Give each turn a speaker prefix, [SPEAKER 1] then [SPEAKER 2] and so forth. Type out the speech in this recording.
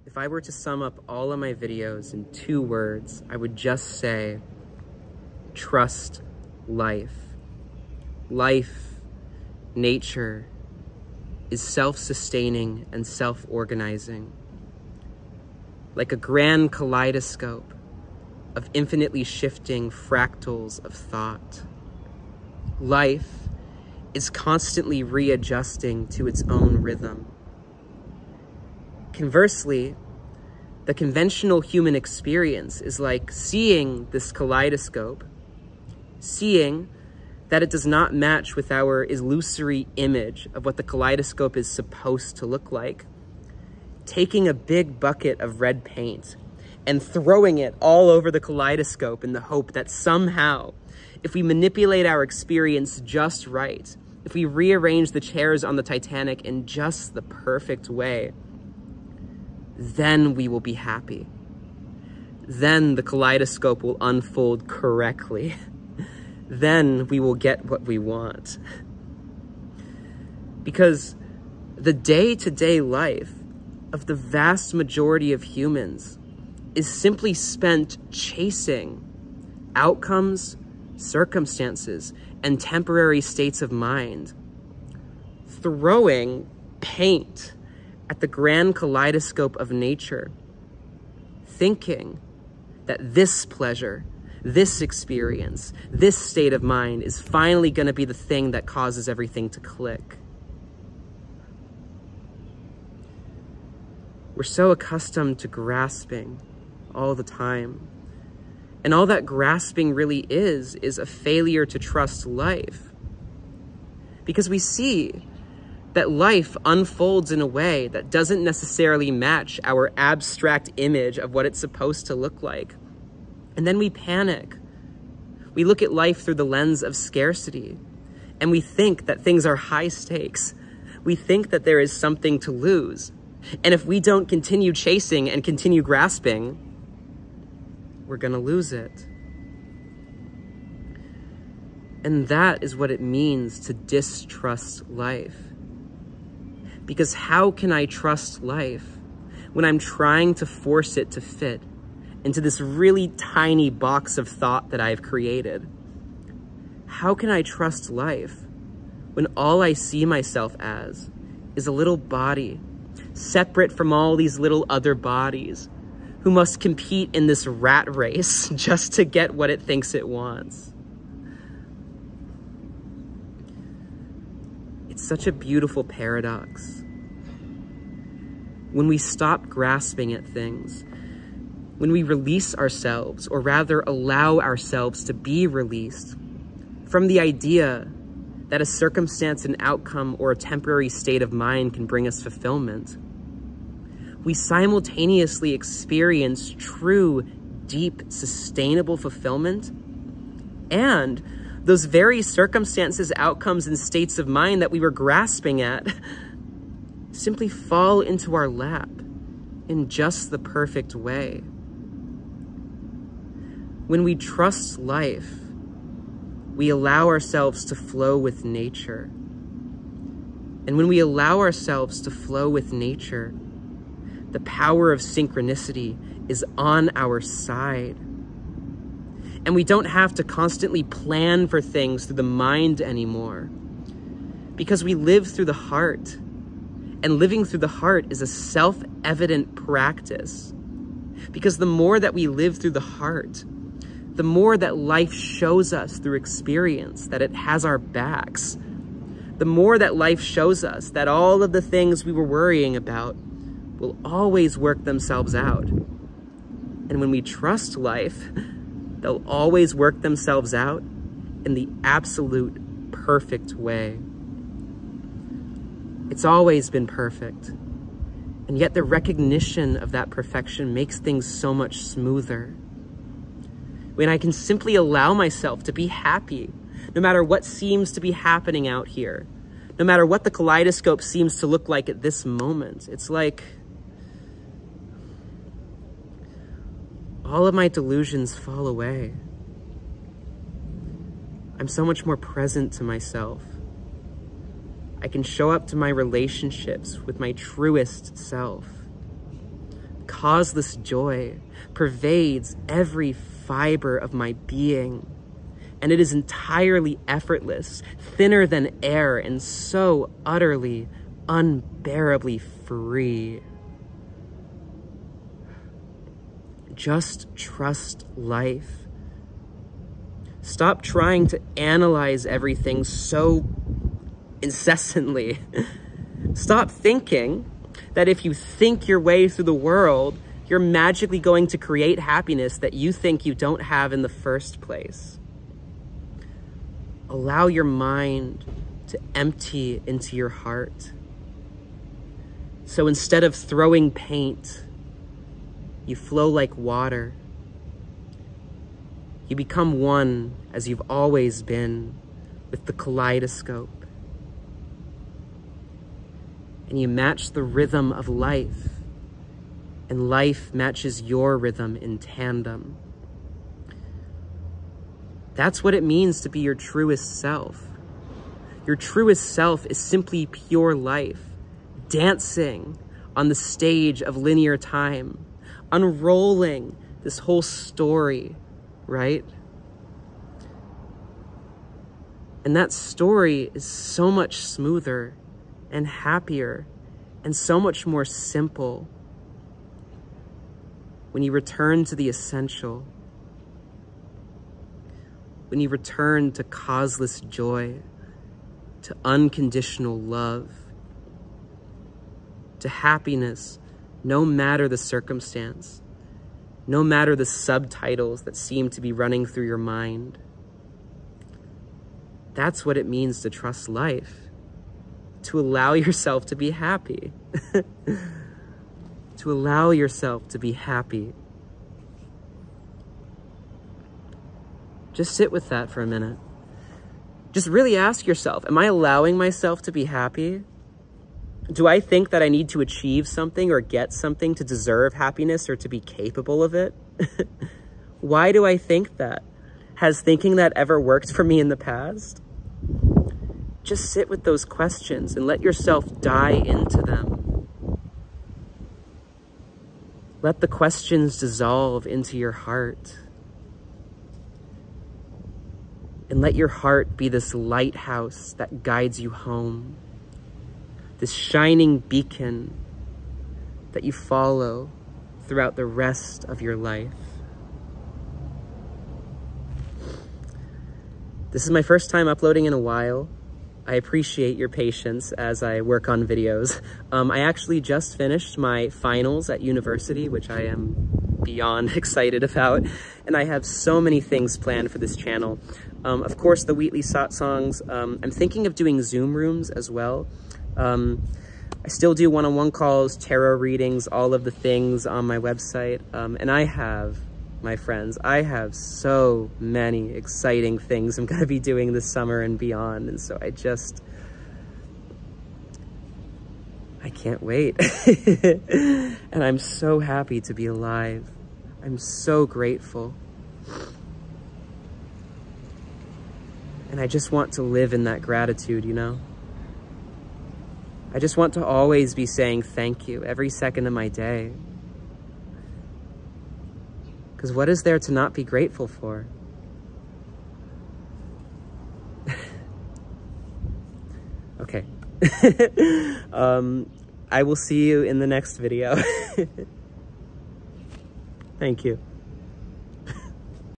[SPEAKER 1] If I were to sum up all of my videos in 2 words, I would just say, trust life. Life, nature, is self-sustaining and self-organizing. Like a grand kaleidoscope of infinitely shifting fractals of thought. Life is constantly readjusting to its own rhythm. Conversely, the conventional human experience is like seeing this kaleidoscope, seeing that it does not match with our illusory image of what the kaleidoscope is supposed to look like, taking a big bucket of red paint and throwing it all over the kaleidoscope in the hope that somehow, if we manipulate our experience just right, if we rearrange the chairs on the Titanic in just the perfect way, then we will be happy. Then the kaleidoscope will unfold correctly. Then we will get what we want. Because the day-to-day life of the vast majority of humans is simply spent chasing outcomes, circumstances, and temporary states of mind, throwing paint at the grand kaleidoscope of nature, thinking that this pleasure, this experience, this state of mind is finally going to be the thing that causes everything to click. We're so accustomed to grasping all the time. And all that grasping really is a failure to trust life. Because we see that life unfolds in a way that doesn't necessarily match our abstract image of what it's supposed to look like. And then we panic. We look at life through the lens of scarcity, and we think that things are high stakes. We think that there is something to lose. And if we don't continue chasing and continue grasping, we're gonna lose it. And that is what it means to distrust life. Because how can I trust life when I'm trying to force it to fit into this really tiny box of thought that I've created? How can I trust life when all I see myself as is a little body, separate from all these little other bodies, who must compete in this rat race just to get what it thinks it wants? It's such a beautiful paradox. When we stop grasping at things, when we release ourselves, or rather allow ourselves to be released from the idea that a circumstance, an outcome, or a temporary state of mind can bring us fulfillment, we simultaneously experience true, deep, sustainable fulfillment, and those very circumstances, outcomes, and states of mind that we were grasping at simply fall into our lap in just the perfect way. When we trust life, we allow ourselves to flow with nature. And when we allow ourselves to flow with nature, the power of synchronicity is on our side. And we don't have to constantly plan for things through the mind anymore, because we live through the heart. And living through the heart is a self-evident practice. Because the more that we live through the heart, the more that life shows us through experience that it has our backs. The more that life shows us that all of the things we were worrying about will always work themselves out. And when we trust life, they'll always work themselves out in the absolute perfect way. It's always been perfect. And yet the recognition of that perfection makes things so much smoother. When I can simply allow myself to be happy, no matter what seems to be happening out here, no matter what the kaleidoscope seems to look like at this moment, it's like all of my delusions fall away. I'm so much more present to myself. I can show up to my relationships with my truest self. causeless joy pervades every fiber of my being, and it is entirely effortless, thinner than air, and so utterly, unbearably free. Just trust life. Stop trying to analyze everything so incessantly. Stop thinking that if you think your way through the world, you're magically going to create happiness that you think you don't have in the first place. Allow your mind to empty into your heart. So instead of throwing paint, you flow like water. You become one, as you've always been, with the kaleidoscope. And you match the rhythm of life, and life matches your rhythm in tandem. That's what it means to be your truest self. Your truest self is simply pure life, dancing on the stage of linear time, unrolling this whole story, right? And that story is so much smoother and happier and so much more simple when you return to the essential, when you return to causeless joy, to unconditional love, to happiness, no matter the circumstance, no matter the subtitles that seem to be running through your mind. That's what it means to trust life, to allow yourself to be happy, to allow yourself to be happy. Just sit with that for a minute. Just really ask yourself, am I allowing myself to be happy? Do I think that I need to achieve something or get something to deserve happiness or to be capable of it? Why do I think that? Has thinking that ever worked for me in the past? Just sit with those questions and let yourself die into them. Let the questions dissolve into your heart. And let your heart be this lighthouse that guides you home. This shining beacon that you follow throughout the rest of your life. This is my first time uploading in a while. I appreciate your patience as I work on videos. I actually just finished my finals at university, which I am beyond excited about, and I have so many things planned for this channel. Of course, the weekly satsangs. I'm thinking of doing Zoom rooms as well. I still do one-on-one calls, tarot readings, all of the things on my website. And I have, my friends, I have so many exciting things I'm gonna be doing this summer and beyond. And so I can't wait. And I'm so happy to be alive. I'm so grateful. And I just want to live in that gratitude, you know? I just want to always be saying thank you every second of my day. Because what is there to not be grateful for? Okay. I will see you in the next video. Thank you.